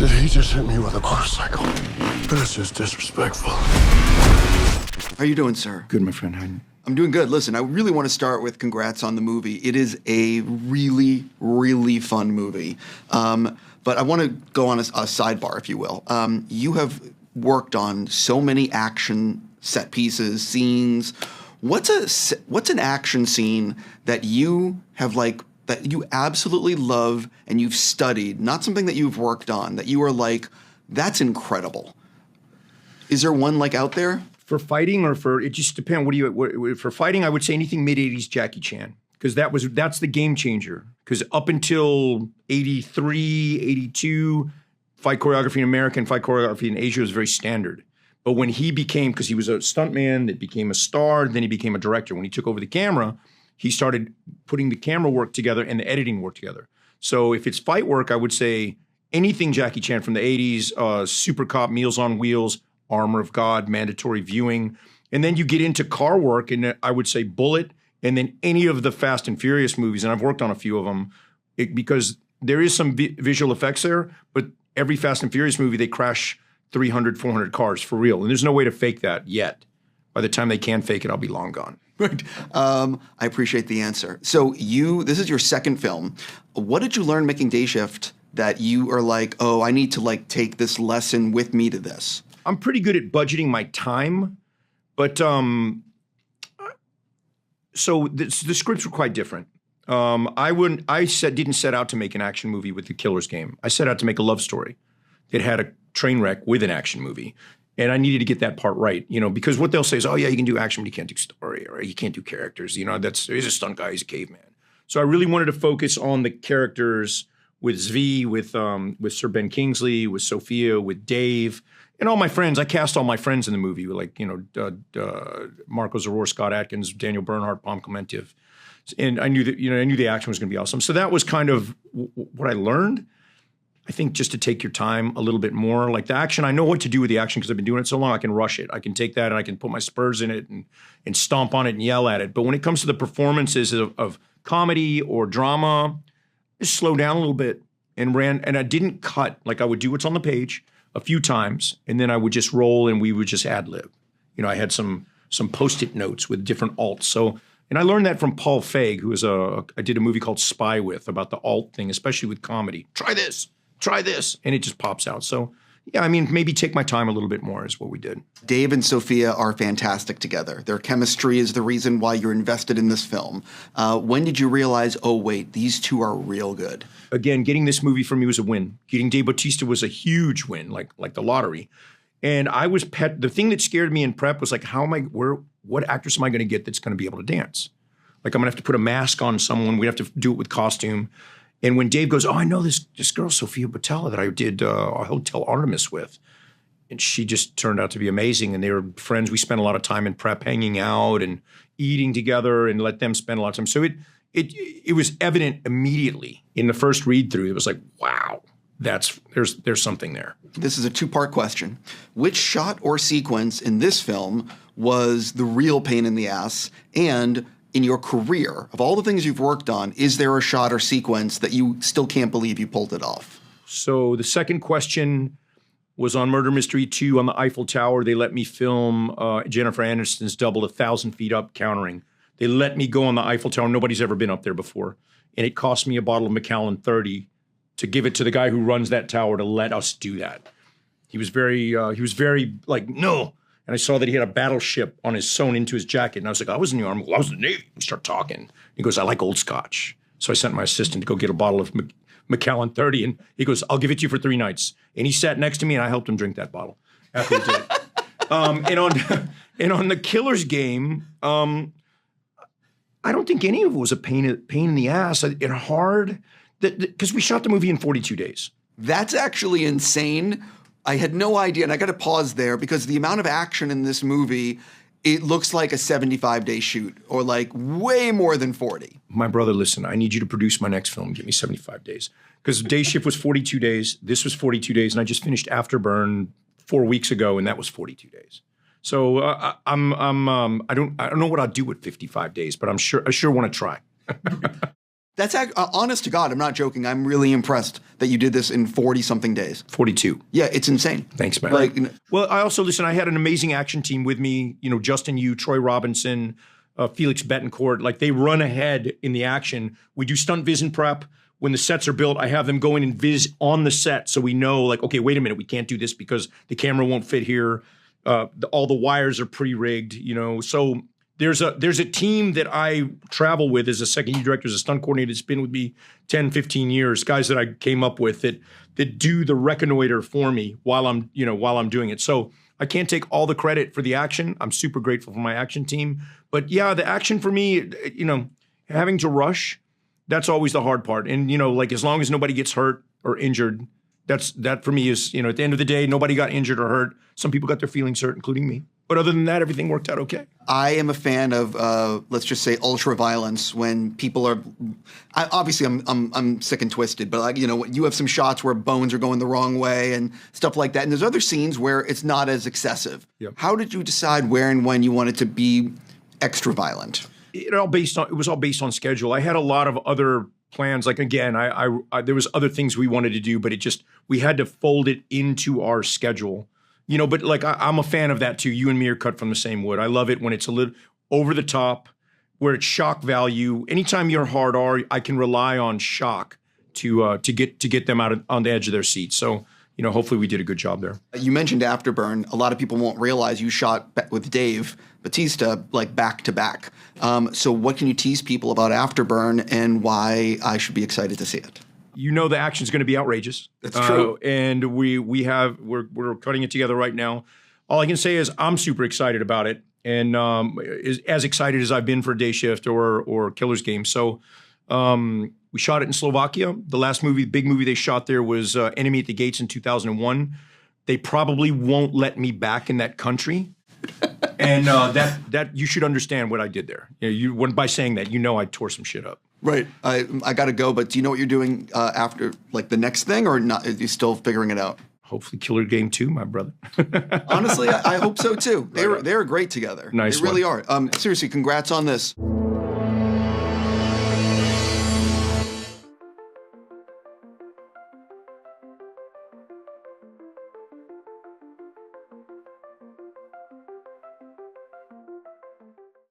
Did he just hit me with a motorcycle? This is disrespectful. How you doing, sir? Good, my friend. How are you? I'm doing good. Listen, I really want to start with congrats on the movie. It is a really, really fun movie. But I want to go on a sidebar, if you will. You have worked on so many action set pieces, scenes. What's an action scene that you have that you absolutely love and you've studied, not something that you've worked on, that you are like, that's incredible? Is there one out there? For fighting or it just depends. For fighting, I would say anything mid-'80s Jackie Chan, because that's the game changer. Because up until 83, 82, fight choreography in America and fight choreography in Asia was very standard. But when he became, because he was a stuntman that became a star, then he became a director. When he took over the camera, he started putting the camera work together and the editing work together. So if it's fight work, I would say anything Jackie Chan from the 80s, Super Cop, Meals on Wheels, Armor of God, Mandatory Viewing. And then you get into car work, and I would say Bullet, and then any of the Fast and Furious movies, and I've worked on a few of them, because there is some visual effects there, but every Fast and Furious movie, they crash 300, 400 cars for real. And there's no way to fake that yet. By the time they can fake it, I'll be long gone. Right. I appreciate the answer. So this is your second film. What did you learn making Dayshift that you are like, oh, I need to take this lesson with me to this? I'm pretty good at budgeting my time, but so the scripts were quite different. Didn't set out to make an action movie with The Killer's Game. I set out to make a love story that had a train wreck with an action movie. And I needed to get that part right, because what they'll say is, oh yeah, you can do action, but you can't do story, or you can't do characters. He's a stunt guy, he's a caveman. So I really wanted to focus on the characters with Zvi, with Sir Ben Kingsley, with Sophia, with Dave, and all my friends. I cast all my friends in the movie, Marco Zaror, Scott Adkins, Daniel Bernhardt, Pom Klementiev. And I knew that, I knew the action was going to be awesome. So that was kind of what I learned. I think just to take your time a little bit more. Like the action, I know what to do with the action because I've been doing it so long. I can rush it. I can take that and I can put my spurs in it and stomp on it and yell at it. But when it comes to the performances of comedy or drama, just slow down a little bit and I didn't cut. Like I would do what's on the page a few times and then I would just roll and we would just ad lib. I had some Post-it notes with different alts. So, and I learned that from Paul Feig, who is I did a movie called Spy With about the alt thing, especially with comedy. Try this, and it just pops out. So yeah, maybe take my time a little bit more is what we did. Dave and Sophia are fantastic together. Their chemistry is the reason why you're invested in this film. When did you realize, oh wait, these two are real good? Again, getting this movie for me was a win. Getting Dave Bautista was a huge win, like the lottery. And I was the thing that scared me in prep was what actress am I going to get that's going to be able to dance? Like I'm going to have to put a mask on someone. We'd have to do it with costume. And when Dave goes, oh, I know this girl, Sofia Boutella, that I did a Hotel Artemis with. And she just turned out to be amazing. And they were friends. We spent a lot of time in prep hanging out and eating together and let them spend a lot of time. So it was evident immediately in the first read through. It was like, wow, there's something there. This is a two-part question. Which shot or sequence in this film was the real pain in the ass? And in your career, of all the things you've worked on, is there a shot or sequence that you still can't believe you pulled it off? So the second question was on Murder Mystery 2 on the Eiffel Tower. They let me film Jennifer Aniston's double 1,000 feet up countering. They let me go on the Eiffel Tower. Nobody's ever been up there before. And it cost me a bottle of Macallan 30 to give it to the guy who runs that tower to let us do that. He was very like, no. And I saw that he had a battleship on his sewn into his jacket. And I was like, I was in the Army. Well, I was in the Navy. We start talking. He goes, I like Old Scotch. So I sent my assistant to go get a bottle of Macallan 30. And he goes, I'll give it to you for 3 nights. And he sat next to me and I helped him drink that bottle after he did it. And on The Killer's Game, I don't think any of it was a pain in the ass and hard. Because we shot the movie in 42 days. That's actually insane. I had no idea, and I got to pause there because the amount of action in this movie, it looks like a 75-day shoot or way more than 40. My brother, listen, I need you to produce my next film. Give me 75 days. Because Dayshift was 42 days. This was 42 days, and I just finished Afterburn 4 weeks ago, and that was 42 days. So I don't know what I'll do with 55 days, but I sure want to try. That's honest to God. I'm not joking. I'm really impressed that you did this in 40-something days. 42. Yeah, it's insane. Thanks, man. Like, well, I also, listen, I had an amazing action team with me, Justin Yu, Troy Robinson, Felix Betancourt. Like, they run ahead in the action. We do stunt vision prep. When the sets are built, I have them go in and viz on the set so we know, like, okay, wait a minute, we can't do this because the camera won't fit here. All the wires are pre-rigged, So there's a team that I travel with as a second-year director, as a stunt coordinator that's been with me 10, 15 years, guys that I came up with that do the reconnoiter for me while I'm doing it. So I can't take all the credit for the action. I'm super grateful for my action team. But yeah, the action for me, having to rush, that's always the hard part. And, like, as long as nobody gets hurt or injured, that for me is, at the end of the day, nobody got injured or hurt. Some people got their feelings hurt, including me. But other than that, everything worked out okay. I am a fan of, let's just say, ultra violence. When people are, obviously, I'm sick and twisted, but like, you have some shots where bones are going the wrong way and stuff like that. And there's other scenes where it's not as excessive. Yep. How did you decide where and when you wanted to be extra violent? It was all based on schedule. I had a lot of other plans. Like, again, I there was other things we wanted to do, but we had to fold it into our schedule. But like, I'm a fan of that too. You and me are cut from the same wood. I love it when it's a little over the top, where it's shock value. Anytime you're hard R, I can rely on shock to get them out on the edge of their seats. So, hopefully we did a good job there. You mentioned Afterburn. A lot of people won't realize you shot with Dave Bautista like back to back. So what can you tease people about Afterburn and why I should be excited to see it? The action's going to be outrageous. That's true. And we're cutting it together right now. All I can say is I'm super excited about it, and as excited as I've been for Dayshift or Killer's Game. So we shot it in Slovakia. The last big movie they shot there was Enemy at the Gates in 2001. They probably won't let me back in that country. And that you should understand what I did there. By saying that, I tore some shit up. Right. I got to go, but do you know what you're doing after, like, the next thing, or not? Are you still figuring it out? Hopefully Killer Game 2, my brother. Honestly, I hope so too. They're great together. Nice. They really are. Seriously, congrats on this.